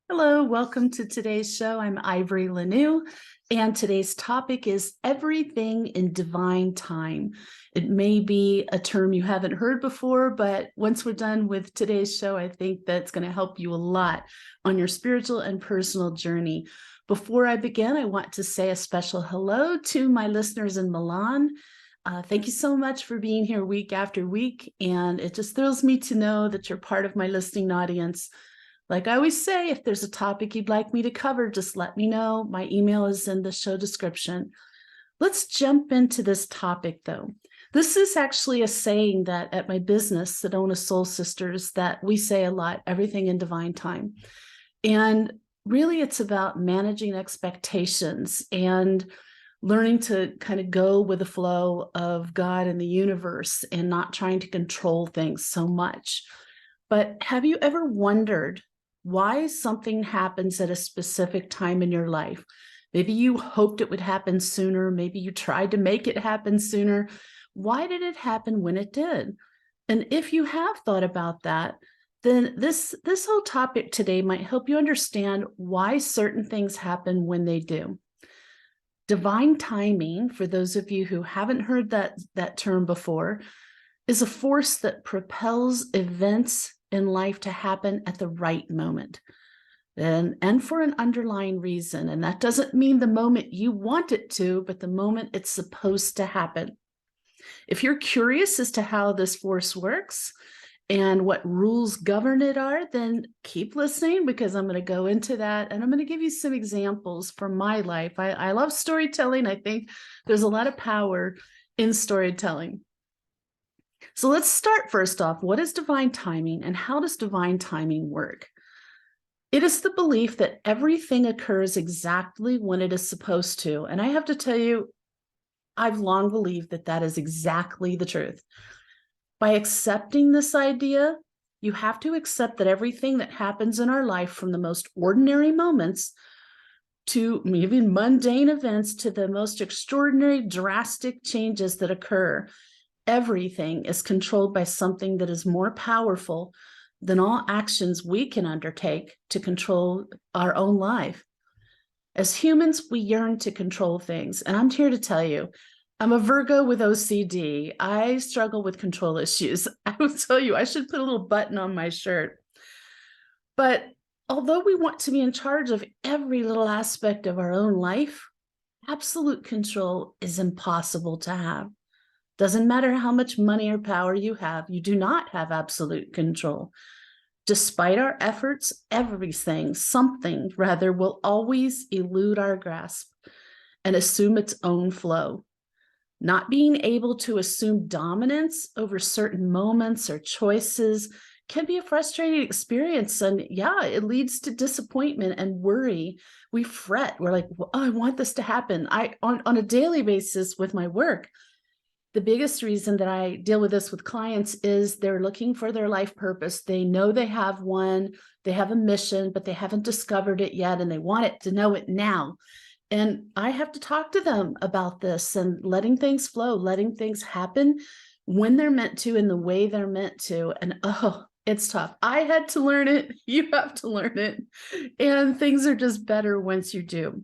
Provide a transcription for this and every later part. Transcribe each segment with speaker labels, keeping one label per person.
Speaker 1: Hello, welcome to today's show. I'm Ivory LaNoue, and today's topic is everything in divine time. It may be a term you haven't heard before, but once we're done with today's show, I think that's going to help you a lot on your spiritual and personal journey. Before I begin, I want to say a special hello to my listeners in Milan. Thank you so much for being here week after week, and it just thrills me to know that you're part of my listening audience. Like I always say, if there's a topic you'd like me to cover, just let me know. My email is in the show description. Let's jump into this topic, though. This is actually a saying that at my business, Sedona Soul Sisters, that we say a lot, everything in divine time. And really, it's about managing expectations and learning to kind of go with the flow of God and the universe and not trying to control things so much. But have you ever wondered why something happens at a specific time in your life? Maybe you hoped it would happen sooner. Maybe you tried to make it happen sooner. Why did it happen when it did? And if you have thought about that, then this whole topic today might help you understand why certain things happen when they do. Divine timing, for those of you who haven't heard that term before, is a force that propels events in life to happen at the right moment and for an underlying reason. And that doesn't mean the moment you want it to, but the moment it's supposed to happen. If you're curious as to how this force works and what rules govern it are, then keep listening, because I'm going to go into that and I'm going to give you some examples from my life. I love storytelling. I think there's a lot of power in storytelling. So let's start first off. What is divine timing and how does divine timing work? It is the belief that everything occurs exactly when it is supposed to. And I have to tell you, I've long believed that that is exactly the truth. By accepting this idea, you have to accept that everything that happens in our life, from the most ordinary moments to even mundane events to the most extraordinary, drastic changes that occur, everything is controlled by something that is more powerful than all actions we can undertake to control our own life. As humans, we yearn to control things. And I'm here to tell you, I'm a Virgo with OCD. I struggle with control issues. I will tell you, I should put a little button on my shirt. But although we want to be in charge of every little aspect of our own life, absolute control is impossible to have. Doesn't matter how much money or power you have, you do not have absolute control. Despite our efforts, something rather, will always elude our grasp and assume its own flow. Not being able to assume dominance over certain moments or choices can be a frustrating experience. And yeah, it leads to disappointment and worry. We fret. We're like, oh, I want this to happen. On a daily basis with my work, the biggest reason that I deal with this with clients is they're looking for their life purpose. They know they have one, they have a mission, but they haven't discovered it yet, and they want it to know it now. And I have to talk to them about this and letting things flow, letting things happen when they're meant to, in the way they're meant to. And oh, it's tough. I had to learn it. You have to learn it. And things are just better once you do.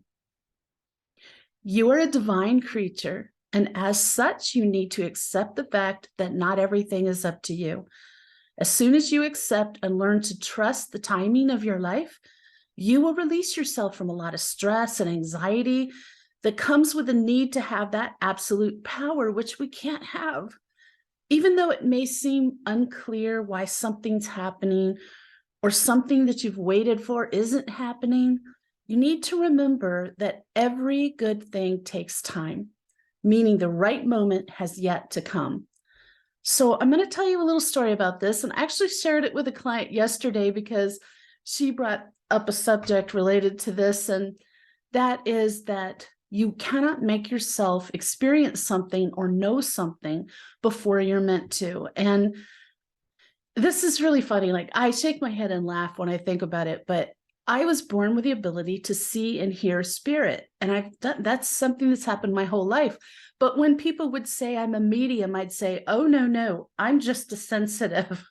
Speaker 1: You are a divine creature. And as such, you need to accept the fact that not everything is up to you. As soon as you accept and learn to trust the timing of your life, you will release yourself from a lot of stress and anxiety that comes with the need to have that absolute power, which we can't have. Even though it may seem unclear why something's happening or something that you've waited for isn't happening, you need to remember that every good thing takes time, meaning the right moment has yet to come. So I'm going to tell you a little story about this, and I actually shared it with a client yesterday because she brought up a subject related to this, and that is that you cannot make yourself experience something or know something before you're meant to. And this is really funny. Like, I shake my head and laugh when I think about it, but I was born with the ability to see and hear spirit. And that's something that's happened my whole life. But when people would say I'm a medium, I'd say, oh, no, I'm just a sensitive.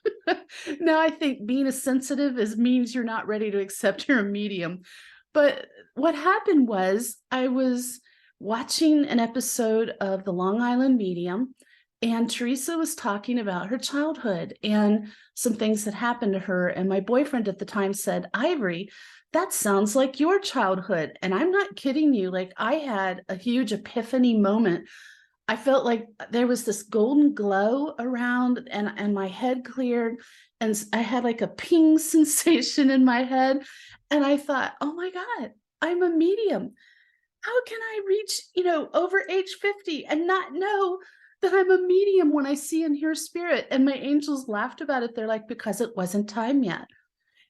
Speaker 1: Now I think being a sensitive means you're not ready to accept you're a medium. But what happened was I was watching an episode of The Long Island Medium, and Teresa was talking about her childhood and some things that happened to her. And my boyfriend at the time said, Ivory, that sounds like your childhood. And I'm not kidding you. Like, I had a huge epiphany moment. I felt like there was this golden glow around, and my head cleared, and I had like a ping sensation in my head. And I thought, oh my God, I'm a medium. How can I reach, over age 50 and not know that I'm a medium when I see and hear spirit? And my angels laughed about it. They're like, because it wasn't time yet.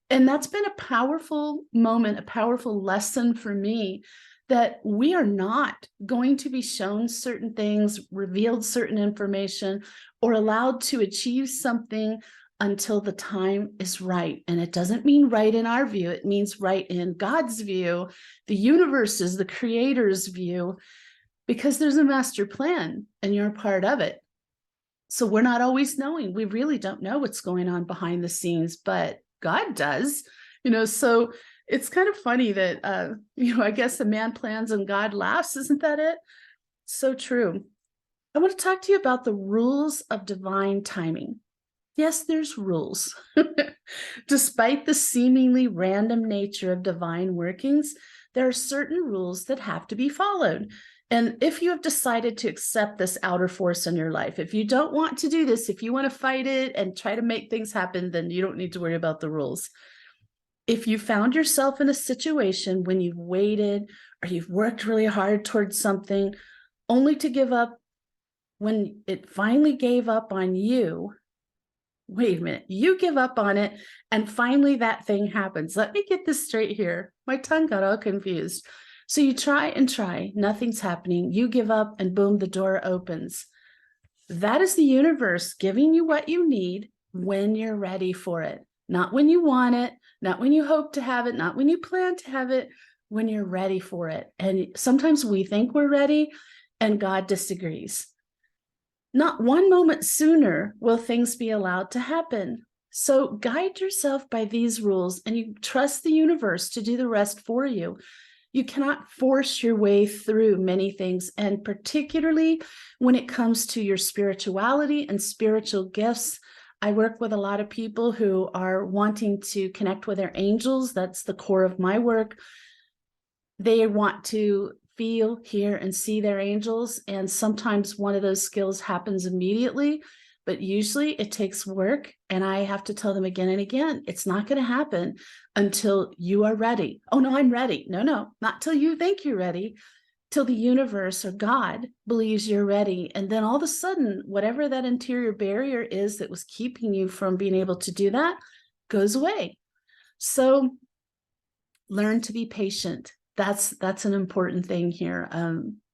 Speaker 1: And that's been a powerful moment, a powerful lesson for me, that we are not going to be shown certain things, revealed certain information, or allowed to achieve something until the time is right. And it doesn't mean right in our view. It means right in God's view, the universe's, the creator's view, because there's a master plan and you're a part of it. So we're not always knowing. We really don't know what's going on behind the scenes, but God does, so it's kind of funny that, I guess a man plans and God laughs. Isn't that it? So true. I want to talk to you about the rules of divine timing. Yes, there's rules. Despite the seemingly random nature of divine workings, there are certain rules that have to be followed. And if you have decided to accept this outer force in your life, if you don't want to do this, if you want to fight it and try to make things happen, then you don't need to worry about the rules. If you found yourself in a situation when you've waited or you've worked really hard towards something only to give up when it finally gave up on you, wait a minute, you give up on it and finally that thing happens. Let me get this straight here. My tongue got all confused. So you try and try, nothing's happening. You give up and boom, the door opens. That is the universe giving you what you need when you're ready for it. Not when you want it, not when you hope to have it, not when you plan to have it, when you're ready for it. And sometimes we think we're ready and God disagrees. Not one moment sooner will things be allowed to happen. So guide yourself by these rules and you trust the universe to do the rest for you. You cannot force your way through many things, and particularly when it comes to your spirituality and spiritual gifts. I work with a lot of people who are wanting to connect with their angels. That's the core of my work. They want to feel, hear, and see their angels. And sometimes one of those skills happens immediately, but usually it takes work. And I have to tell them again and again, it's not going to happen until you are ready. Oh, no, I'm ready. No, not till you think you're ready, till the universe or God believes you're ready. And then all of a sudden, whatever that interior barrier is that was keeping you from being able to do that goes away. So learn to be patient. That's an important thing here.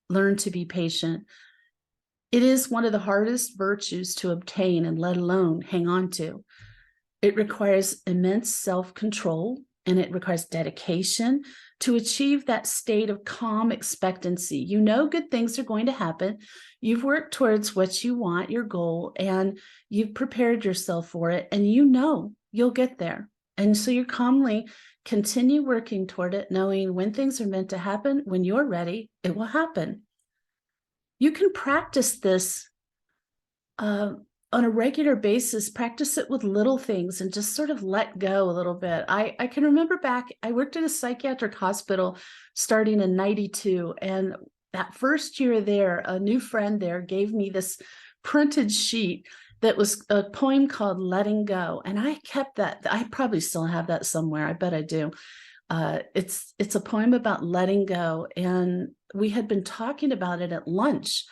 Speaker 1: Learn to be patient. It is one of the hardest virtues to obtain and let alone hang on to. It requires immense self-control and it requires dedication to achieve that state of calm expectancy. You know good things are going to happen. You've worked towards what you want, your goal, and you've prepared yourself for it, and you know you'll get there. And so you calmly continue working toward it, knowing when things are meant to happen, when you're ready, it will happen. You can practice this on a regular basis, practice it with little things and just sort of let go a little bit. I can remember back, I worked at a psychiatric hospital starting in 92. And that first year there, a new friend there gave me this printed sheet that was a poem called Letting Go. And I kept that. I probably still have that somewhere. I bet I do. It's a poem about letting go. And we had been talking about it at lunch,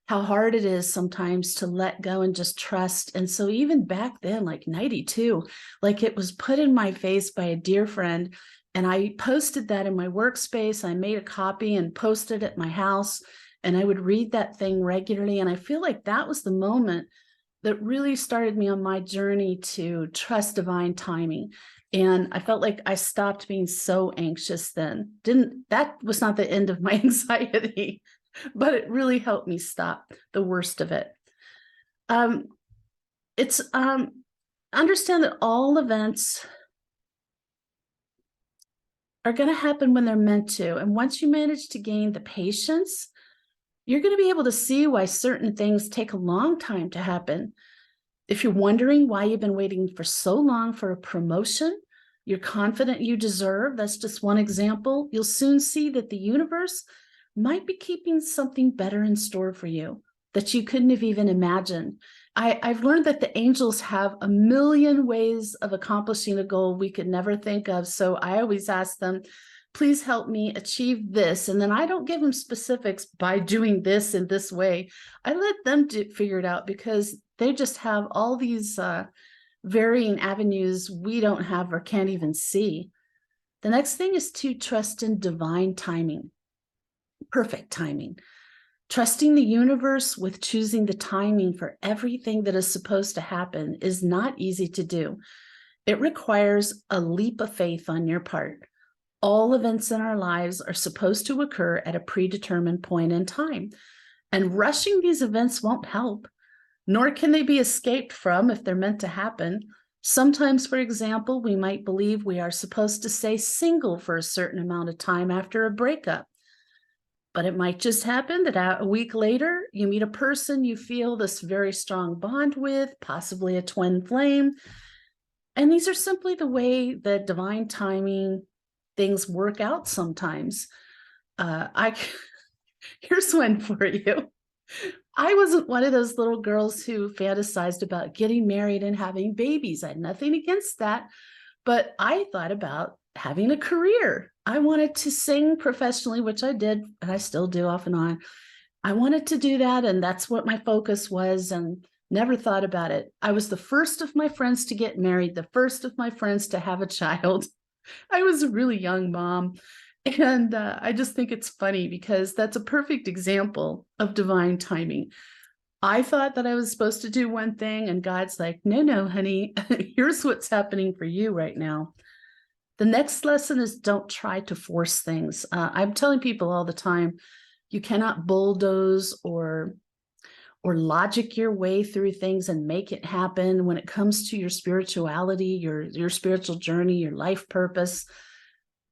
Speaker 1: how hard it is sometimes to let go and just trust. And so even back then, like 92, like it was put in my face by a dear friend. And I posted that in my workspace. I made a copy and posted it at my house. And I would read that thing regularly. And I feel like that was the moment that really started me on my journey to trust divine timing. And I felt like I stopped being so anxious then. That was not the end of my anxiety, but it really helped me stop the worst of it. Um, it's understand that all events are going to happen when they're meant to. And once you manage to gain the patience, you're going to be able to see why certain things take a long time to happen. If you're wondering why you've been waiting for so long for a promotion you're confident you deserve, that's just one example, you'll soon see that the universe might be keeping something better in store for you that you couldn't have even imagined. I've learned that the angels have a million ways of accomplishing a goal we could never think of. So I always ask them, please help me achieve this. And then I don't give them specifics by doing this in this way. I let them figure it out because they just have all these varying avenues we don't have or can't even see. The next thing is to trust in divine timing, perfect timing. Trusting the universe with choosing the timing for everything that is supposed to happen is not easy to do. It requires a leap of faith on your part. All events in our lives are supposed to occur at a predetermined point in time, and rushing these events won't help, nor can they be escaped from if they're meant to happen. Sometimes, for example, we might believe we are supposed to stay single for a certain amount of time after a breakup. But it might just happen that a week later, you meet a person you feel this very strong bond with, possibly a twin flame. And these are simply the way that divine timing things work out sometimes. Here's one for you. I wasn't one of those little girls who fantasized about getting married and having babies. I had nothing against that, but I thought about having a career. I wanted to sing professionally, which I did, and I still do off and on. I wanted to do that, and that's what my focus was, and never thought about it. I was the first of my friends to get married, the first of my friends to have a child. I was a really young mom, and I just think it's funny because that's a perfect example of divine timing. I thought that I was supposed to do one thing, and God's like, no, honey, here's what's happening for you right now. The next lesson is don't try to force things. I'm telling people all the time, you cannot bulldoze or logic your way through things and make it happen. When it comes to your spirituality, your spiritual journey, your life purpose,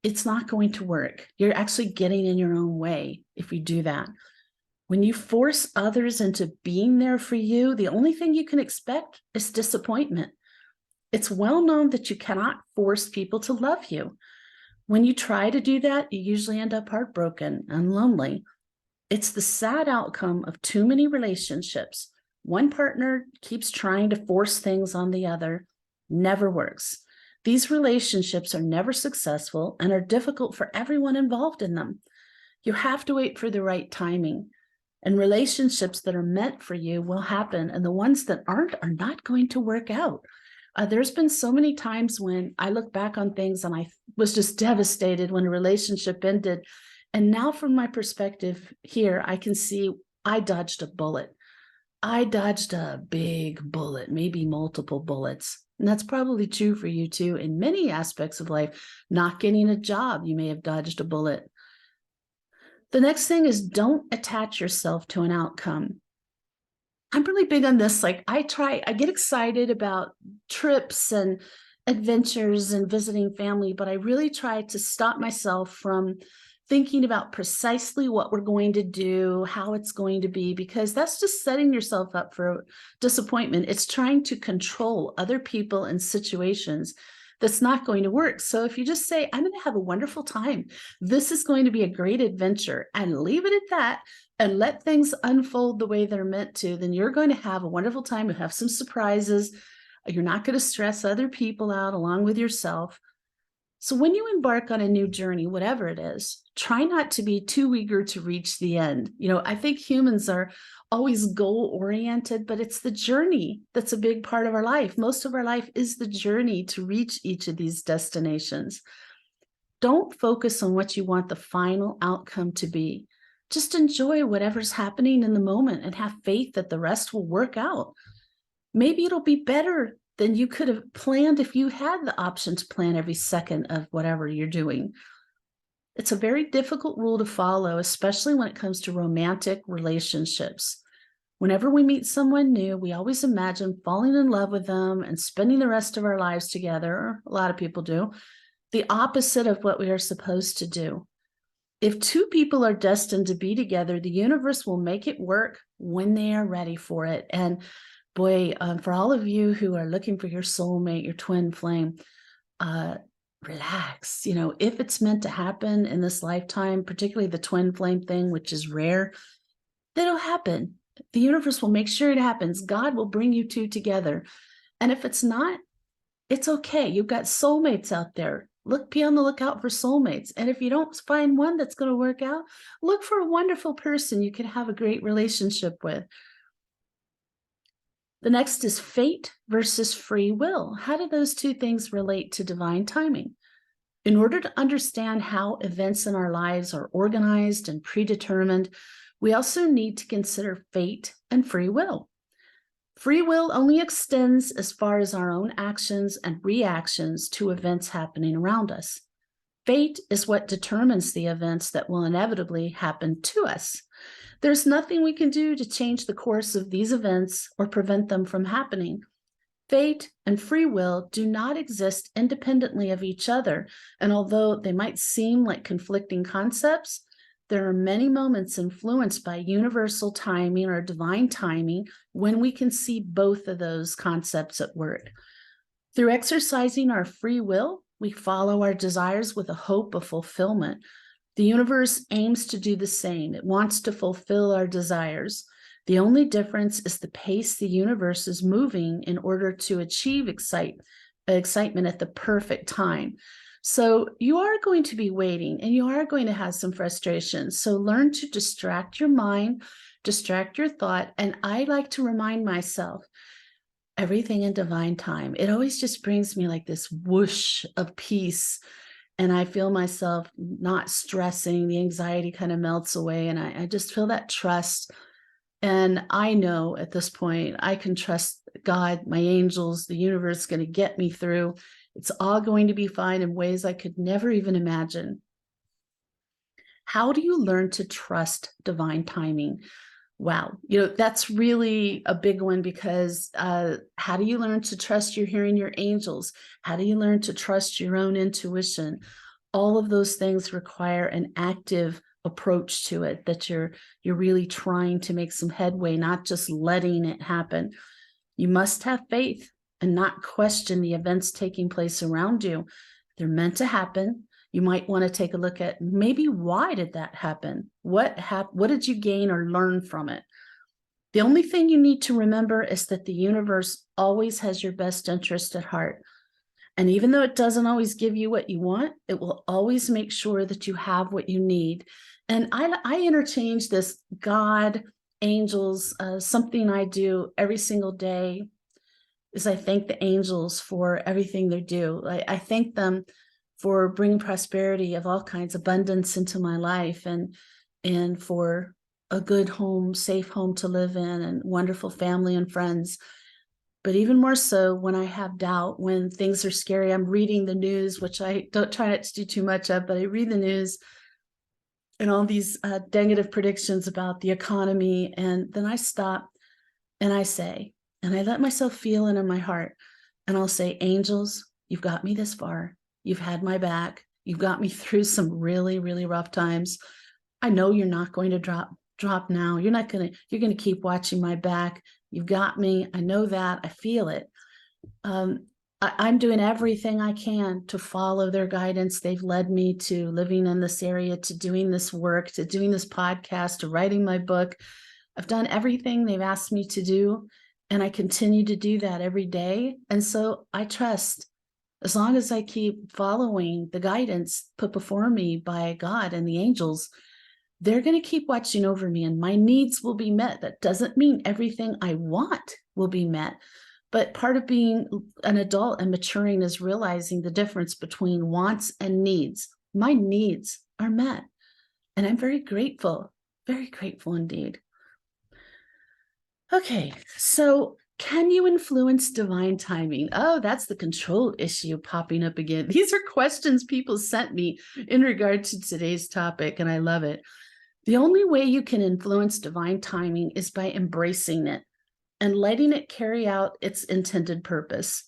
Speaker 1: it's not going to work. You're actually getting in your own way if you do that. When you force others into being there for you, the only thing you can expect is disappointment. It's well known that you cannot force people to love you. When you try to do that, you usually end up heartbroken and lonely. It's the sad outcome of too many relationships. One partner keeps trying to force things on the other, never works. These relationships are never successful and are difficult for everyone involved in them. You have to wait for the right timing. And relationships that are meant for you will happen, and the ones that aren't are not going to work out. There's been so many times when I look back on things and I was just devastated when a relationship ended. And now from my perspective here, I can see I dodged a bullet. I dodged a big bullet, maybe multiple bullets. And that's probably true for you too. In many aspects of life, not getting a job, you may have dodged a bullet. The next thing is don't attach yourself to an outcome. I'm really big on this. Like I get excited about trips and adventures and visiting family, but I really try to stop myself from thinking about precisely what we're going to do, how it's going to be, because that's just setting yourself up for disappointment. It's trying to control other people and situations that's not going to work. So if you just say, I'm going to have a wonderful time, this is going to be a great adventure, and leave it at that, and let things unfold the way they're meant to, then you're going to have a wonderful time. You'll have some surprises. You're not going to stress other people out along with yourself. So when you embark on a new journey, whatever it is, try not to be too eager to reach the end. I think humans are always goal-oriented, but it's the journey that's a big part of our life. Most of our life is the journey to reach each of these destinations. Don't focus on what you want the final outcome to be. Just enjoy whatever's happening in the moment and have faith that the rest will work out. Maybe it'll be better then you could have planned if you had the option to plan every second of whatever you're doing. It's a very difficult rule to follow, especially when it comes to romantic relationships. Whenever we meet someone new, we always imagine falling in love with them and spending the rest of our lives together, or a lot of people do, the opposite of what we are supposed to do. If two people are destined to be together, the universe will make it work when they are ready for it. And boy, for all of you who are looking for your soulmate, your twin flame, relax. If it's meant to happen in this lifetime, particularly the twin flame thing, which is rare, it'll happen. The universe will make sure it happens. God will bring you two together. And if it's not, it's okay. You've got soulmates out there. Be on the lookout for soulmates. And if you don't find one that's going to work out, look for a wonderful person you can have a great relationship with. The next is fate versus free will. How do those two things relate to divine timing? In order to understand how events in our lives are organized and predetermined, we also need to consider fate and free will. Free will only extends as far as our own actions and reactions to events happening around us. Fate is what determines the events that will inevitably happen to us. There's nothing we can do to change the course of these events or prevent them from happening. Fate and free will do not exist independently of each other, and although they might seem like conflicting concepts, there are many moments influenced by universal timing or divine timing when we can see both of those concepts at work. Through exercising our free will, we follow our desires with a hope of fulfillment. The universe aims to do the same. It wants to fulfill our desires. The only difference is the pace the universe is moving in order to achieve excitement at the perfect time. So you are going to be waiting and you are going to have some frustration. So learn to distract your mind, distract your thought. And I like to remind myself, everything in divine time. It always just brings me like this whoosh of peace. And I feel myself not stressing. The anxiety kind of melts away. And I just feel that trust. And I know at this point, I can trust God, my angels, the universe is going to get me through. It's all going to be fine in ways I could never even imagine. How do you learn to trust divine timing? Wow, that's really a big one because how do you learn to trust your hearing your angels? How do you learn to trust your own intuition? All of those things require an active approach to it, that you're really trying to make some headway, not just letting it happen. You must have faith and not question the events taking place around you. They're meant to happen. You might want to take a look at maybe why did that happen? What did you gain or learn from it? The only thing you need to remember is that the universe always has your best interest at heart. And even though it doesn't always give you what you want, it will always make sure that you have what you need. And I interchange this God, angels, something I do every single day is I thank the angels for everything they do. I thank them for bringing prosperity of all kinds, abundance into my life, and for a good home, safe home to live in, and wonderful family and friends. But even more so when I have doubt, when things are scary, I'm reading the news, which I don't try not to do too much of, but I read the news and all these negative predictions about the economy. And then I stop and I say, and I let myself feel it in my heart. And I'll say, angels, you've got me this far. You've had my back. You've got me through some really, really rough times. I know you're not going to drop now. You're going to keep watching my back. You've got me. I know that. I feel it. I'm doing everything I can to follow their guidance. They've led me to living in this area, to doing this work, to doing this podcast, to writing my book. I've done everything they've asked me to do, and I continue to do that every day. And so I trust, as long as I keep following the guidance put before me by God and the angels, they're going to keep watching over me and my needs will be met. That doesn't mean everything I want will be met. But part of being an adult and maturing is realizing the difference between wants and needs. My needs are met. And I'm very grateful indeed. Okay, so Can you influence divine timing? Oh, that's the control issue popping up again. These are questions people sent me in regard to today's topic, and I love it. The only way you can influence divine timing is by embracing it and letting it carry out its intended purpose.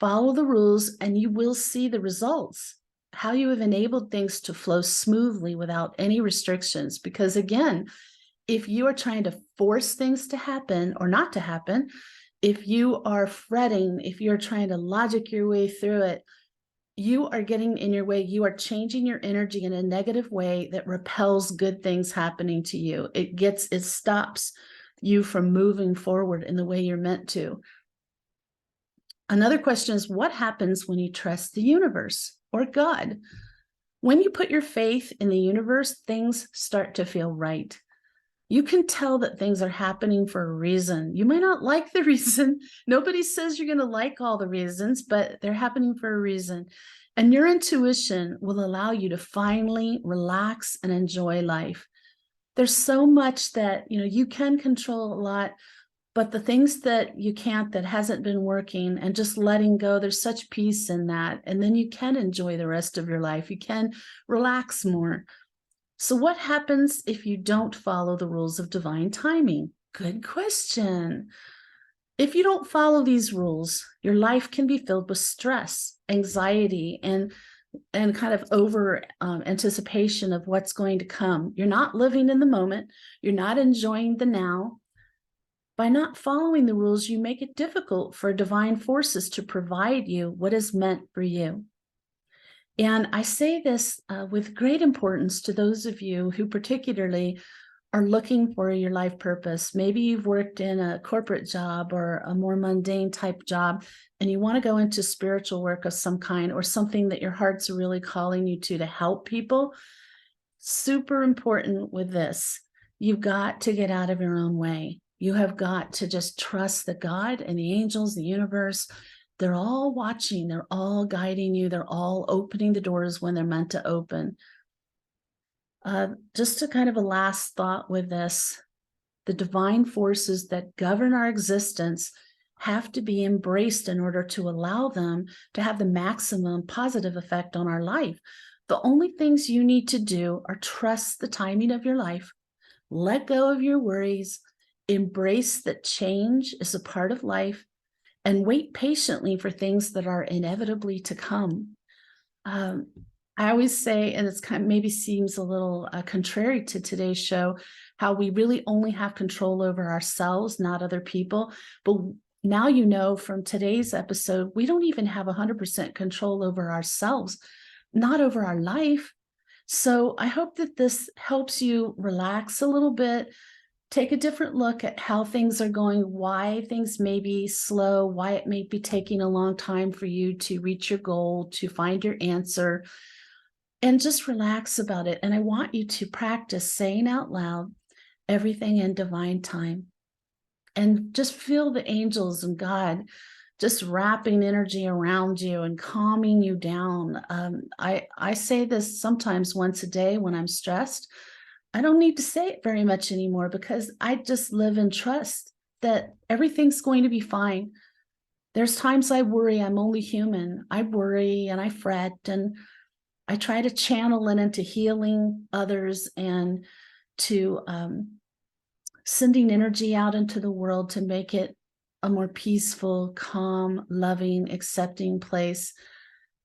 Speaker 1: Follow the rules and you will see the results, how you have enabled things to flow smoothly without any restrictions. Because again, if you are trying to force things to happen or not to happen, if you are fretting, if you're trying to logic your way through it, you are getting in your way. You are changing your energy in a negative way that repels good things happening to you. It stops you from moving forward in the way you're meant to. Another question is, what happens when you trust the universe or God? When you put your faith in the universe, things start to feel right. You can tell that things are happening for a reason. You might not like the reason. Nobody says you're going to like all the reasons, but they're happening for a reason. And your intuition will allow you to finally relax and enjoy life. There's so much that, you can control a lot, but the things that you can't, that hasn't been working, and just letting go, there's such peace in that. And then you can enjoy the rest of your life. You can relax more. So what happens if you don't follow the rules of divine timing? Good question. If you don't follow these rules, your life can be filled with stress, anxiety, and kind of over anticipation of what's going to come. You're not living in the moment. You're not enjoying the now. By not following the rules, you make it difficult for divine forces to provide you what is meant for you. And I say this with great importance to those of you who particularly are looking for your life purpose. Maybe you've worked in a corporate job or a more mundane type job, and you want to go into spiritual work of some kind, or something that your heart's really calling you to help people. Super important with this. You've got to get out of your own way. You have got to just trust that God and the angels, the universe, they're all watching, they're all guiding you, they're all opening the doors when they're meant to open. Just a kind of a last thought with this, the divine forces that govern our existence have to be embraced in order to allow them to have the maximum positive effect on our life. The only things you need to do are trust the timing of your life, let go of your worries, embrace that change is a part of life, and wait patiently for things that are inevitably to come. I always say, and it's kind of maybe seems a little contrary to today's show, how we really only have control over ourselves, not other people. But now you know from today's episode, we don't even have 100% control over ourselves, not over our life. So I hope that this helps you relax a little bit, take a different look at how things are going, why things may be slow, why it may be taking a long time for you to reach your goal, to find your answer, and just relax about it. And I want you to practice saying out loud, everything in divine time, and just feel the angels and God just wrapping energy around you and calming you down. I say this sometimes once a day when I'm stressed. I don't need to say it very much anymore because I just live in trust that everything's going to be fine. There's times I worry. I'm only human. I worry and I fret, and I try to channel it into healing others and to sending energy out into the world to make it a more peaceful, calm, loving, accepting place.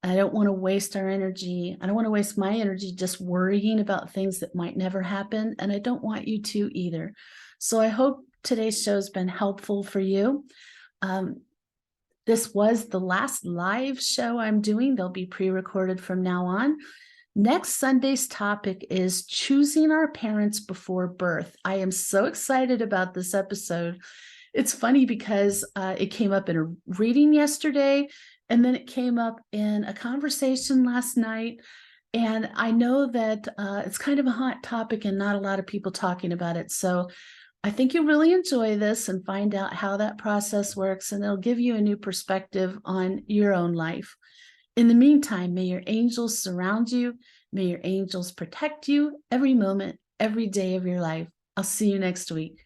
Speaker 1: I don't want to waste our energy. I don't want to waste my energy just worrying about things that might never happen. And I don't want you to either. So I hope today's show has been helpful for you. This was the last live show I'm doing. They'll be pre-recorded from now on. Next Sunday's topic is choosing our parents before birth. I am so excited about this episode. It's funny because it came up in a reading yesterday, and then it came up in a conversation last night. And I know that it's kind of a hot topic and not a lot of people talking about it. So I think you'll really enjoy this and find out how that process works, and it'll give you a new perspective on your own life. In the meantime, may your angels surround you. May your angels protect you every moment, every day of your life. I'll see you next week.